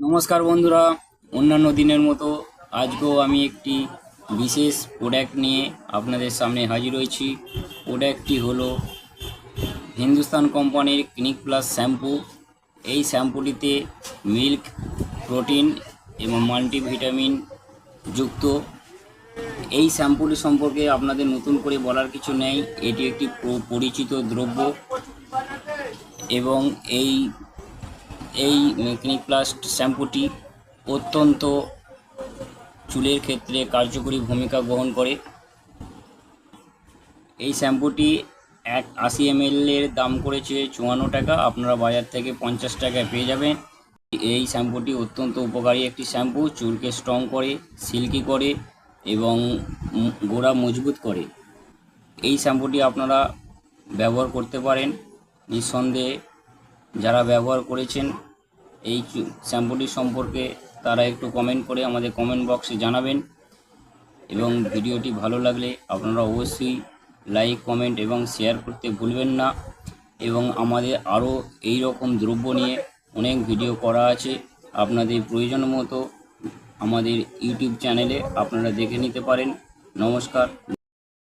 নমস্কার বন্ধুরা, অন্যান্য দিনের মতো আজকেও আমি একটি বিশেষ প্রোডাক্ট নিয়ে আপনাদের সামনে হাজির হয়েছি। প্রোডাক্টটি হলো হিন্দুস্তান কোম্পানির ক্লিনিক প্লাস শ্যাম্পু। এই শ্যাম্পুটিতে মিল্ক, প্রোটিন এবং মাল্টিভিটামিন যুক্ত। এই শ্যাম্পুটি সম্পর্কে আপনাদের নতুন করে বলার কিছু নেই, এটি একটি পরিচিত দ্রব্য এবং এই এই ক্লিনিক প্লাস শ্যাম্পুটি অত্যন্ত চুলের ক্ষেত্রে কার্যকরী ভূমিকা গ্রহণ করে। এই শ্যাম্পুটি 80 ml এর দাম করেছে 54 টাকা, আপনারা বাজার থেকে 50 টাকায় পেয়ে যাবেন। এই শ্যাম্পুটি অত্যন্ত উপকারী একটি শ্যাম্পু, চুলকে স্ট্রং করে, সিল্কি করে এবং গোড়া মজবুত করে। এই শ্যাম্পুটি আপনারা ব্যবহার করতে পারেন। নিঃসন্দেহে যারা ব্যবহার করেছেন এই শ্যাম্পুটি সম্পর্কে তারা একটু কমেন্ট করে আমাদের কমেন্ট বক্সে জানাবেন। এবং ভিডিওটি ভালো লাগলে আপনারা অবশ্যই লাইক, কমেন্ট এবং শেয়ার করতে ভুলবেন না। এবং আমাদের আরও এই রকম দ্রব্য নিয়ে অনেক ভিডিও করা আছে, আপনাদের প্রয়োজন মতো আমাদের ইউটিউব চ্যানেলে আপনারা দেখে নিতে পারেন। নমস্কার।